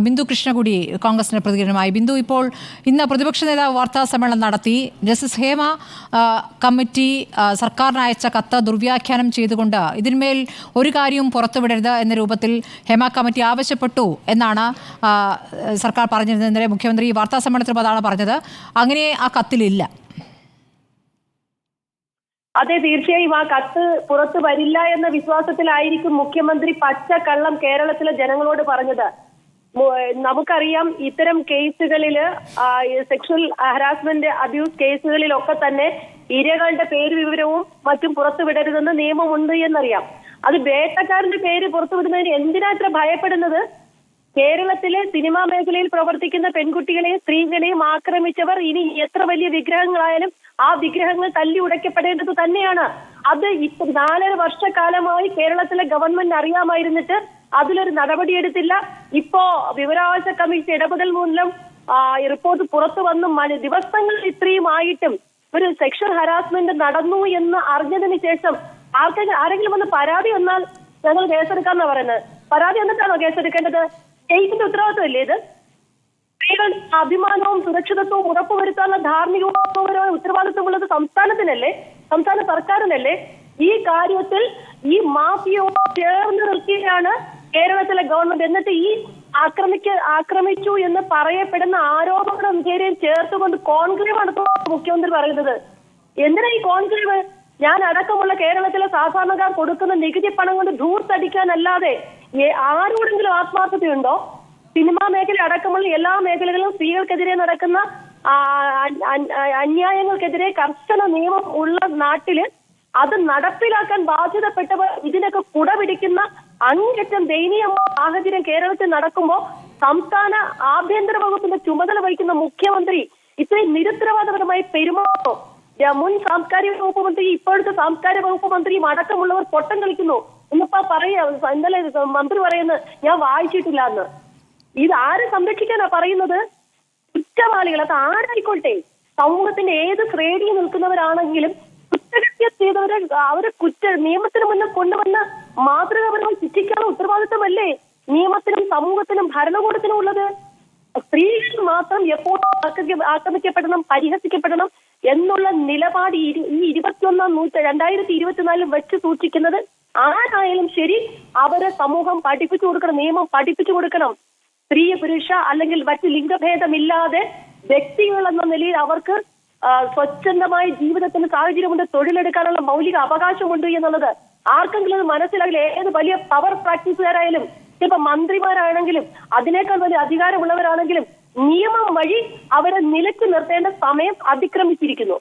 ബിന്ദു കൃഷ്ണ കൂടി കോൺഗ്രസിന്റെ പ്രതികരണമായി. ബിന്ദു, ഇപ്പോൾ ഇന്ന് പ്രതിപക്ഷ നേതാവ് വാർത്താ സമ്മേളനം നടത്തി. ജസ്റ്റിസ് ഹേമ കമ്മിറ്റി സർക്കാരിന് അയച്ച കത്ത് ദുർവ്യാഖ്യാനം ചെയ്തുകൊണ്ട് ഇതിന്മേൽ ഒരു കാര്യവും പുറത്തുവിടരുത് എന്ന രൂപത്തിൽ ഹേമ കമ്മിറ്റി ആവശ്യപ്പെട്ടു എന്നാണ് സർക്കാർ പറഞ്ഞിരുന്നത്. ഇന്നലെ മുഖ്യമന്ത്രി വാർത്താ സമ്മേളനത്തിൽ അതാണ് പറഞ്ഞത്. അങ്ങനെ ആ കത്തിലില്ല. അതെ, തീർച്ചയായും ആ കത്ത് പുറത്തു വരില്ല എന്ന വിശ്വാസത്തിലായിരിക്കും മുഖ്യമന്ത്രി പച്ചക്കള്ളം കേരളത്തിലെ ജനങ്ങളോട് പറഞ്ഞത്. നമുക്കറിയാം, ഇത്തരം കേസുകളില് സെക്ഷൽ ഹരാസ്മെന്റ് അബ്യൂസ് കേസുകളിലൊക്കെ തന്നെ ഇരകളുടെ പേര് വിവരവും മറ്റും പുറത്തുവിടരുതെന്ന് നിയമമുണ്ട് എന്നറിയാം. അത് വേട്ടക്കാരന്റെ പേര് പുറത്തുവിടുന്നതിന് എന്തിനാ ഇത്ര ഭയപ്പെടുന്നത്? കേരളത്തിലെ സിനിമാ മേഖലയിൽ പ്രവർത്തിക്കുന്ന പെൺകുട്ടികളെയും സ്ത്രീകളെയും ആക്രമിച്ചവർ ഇനി എത്ര വലിയ വിഗ്രഹങ്ങളായാലും ആ വിഗ്രഹങ്ങൾ തല്ലി ഉടയ്ക്കപ്പെടേണ്ടത് തന്നെയാണ്. അത് 4.5 വർഷക്കാലമായി കേരളത്തിലെ ഗവൺമെന്റ് അറിയാമായിരുന്നിട്ട് അതിലൊരു നടപടിയെടുത്തില്ല. ഇപ്പോ വിവരാവകാശ കമ്മീഷൻ ഇടപെടൽ മൂലം റിപ്പോർട്ട് പുറത്തു വന്നു ദിവസങ്ങൾ ഇത്രയുമായിട്ടും ഒരു സെക്ഷൽ ഹരാസ്മെന്റ് നടന്നു എന്ന് അറിഞ്ഞതിന് ശേഷം ആരെങ്കിലും വന്ന് പരാതി വന്നാൽ ഞങ്ങൾ കേസെടുക്കാന്നാ പറയുന്നത്. പരാതി വന്നിട്ടാണോ കേസെടുക്കേണ്ടത്? സ്റ്റേറ്റിന്റെ ഉത്തരവാദിത്വമല്ലേ ഇത്? സ്ത്രീകളുടെ അഭിമാനവും സുരക്ഷിതത്വവും ഉറപ്പുവരുത്താനുള്ള ധാർമ്മികപരമായ ഉത്തരവാദിത്വമുള്ളത് സംസ്ഥാനത്തിനല്ലേ, സംസ്ഥാന സർക്കാരിനല്ലേ? ഈ കാര്യത്തിൽ ഈ മാഫിയോട് ചേർന്ന് നിൽക്കുകയാണ് കേരളത്തിലെ ഗവൺമെന്റ്. എന്നിട്ട് ഈ ആക്രമിച്ചു എന്ന് പറയപ്പെടുന്ന ആരോപണം വിധേയം ചേർത്തുകൊണ്ട് കോൺക്ലേവ് നടത്തുന്ന മുഖ്യമന്ത്രി പറയുന്നത്. എന്തിനാ ഈ കോൺക്ലേവ്? ഞാൻ അടക്കമുള്ള കേരളത്തിലെ സാധാരണക്കാർ കൊടുക്കുന്ന നികുതി പണം കൊണ്ട് ധൂർത്തടിക്കാനല്ലാതെ ആരോടെങ്കിലും ആത്മാർത്ഥതയുണ്ടോ? സിനിമാ മേഖല അടക്കമുള്ള എല്ലാ മേഖലകളിലും സ്ത്രീകൾക്കെതിരെ നടക്കുന്ന അന്യായങ്ങൾക്കെതിരെ കർശന നിയമം ഉള്ള നാട്ടില് അത് നടപ്പിലാക്കാൻ ബാധ്യതപ്പെട്ടവർ ഇതിനൊക്കെ കുടപിടിക്കുന്ന അങ്ങേറ്റം ദയനീയമായ സാഹചര്യം കേരളത്തിൽ നടക്കുമ്പോൾ സംസ്ഥാന ആഭ്യന്തര വകുപ്പിന്റെ ചുമതല വഹിക്കുന്ന മുഖ്യമന്ത്രി ഇത്രയും നിരുത്തരവാദപരമായി പെരുമാറുന്നു. മുൻ സാംസ്കാരിക വകുപ്പ് മന്ത്രി ഇപ്പോഴത്തെ സാംസ്കാരിക വകുപ്പ് മന്ത്രിയും അടക്കമുള്ളവർ പൊട്ടം കളിക്കുന്നു എന്നിപ്പോ ഇന്നലെ മന്ത്രി പറയുന്നത് ഞാൻ വായിച്ചിട്ടില്ല എന്ന്. ഇത് ആരെ സംരക്ഷിക്കാനാ പറയുന്നത്? കുറ്റവാളികൾ, അത് ആരായിക്കോട്ടെ, സമൂഹത്തിന്റെ ഏത് ശ്രേണിയിൽ നിൽക്കുന്നവരാണെങ്കിലും കുറ്റകൃത്യം ചെയ്തവരെ അവരെ നിയമത്തിന് മുന്നിൽ കൊണ്ടുവന്ന് മാതൃകാപരമായി ശിക്ഷിക്കാനുള്ള ഉത്തരവാദിത്വമല്ലേ നിയമത്തിനും സമൂഹത്തിനും ഭരണകൂടത്തിനും ഉള്ളത്? സ്ത്രീകൾ മാത്രം എപ്പോഴും ആക്രമിക്കപ്പെടണം, പരിഹസിക്കപ്പെടണം എന്നുള്ള നിലപാട് ഈ 2024 വെച്ച് സൂക്ഷിക്കുന്നത് ആരായാലും ശരി അവരെ സമൂഹം പഠിപ്പിച്ചു കൊടുക്കണം, നിയമം പഠിപ്പിച്ചു കൊടുക്കണം. സ്ത്രീ പുരുഷ അല്ലെങ്കിൽ മറ്റ് ലിംഗഭേദമില്ലാതെ വ്യക്തികൾ എന്ന നിലയിൽ അവർക്ക് സ്വച്ഛന്തമായ ജീവിതത്തിന് സാഹചര്യമുണ്ട്, തൊഴിലെടുക്കാനുള്ള മൗലിക അവകാശമുണ്ട് എന്നുള്ളത് ആർക്കെങ്കിലും അത് മനസ്സിലാകില്ല. ഏത് വലിയ പവർ പ്രാക്ടീസുകാരായാലും ചിലപ്പോ മന്ത്രിമാരാണെങ്കിലും അതിനേക്കാൾ വലിയ അധികാരമുള്ളവരാണെങ്കിലും നിയമം വഴി അവരെ നിലയ്ക്ക് നിർത്തേണ്ട സമയം അതിക്രമിച്ചിരിക്കുന്നു.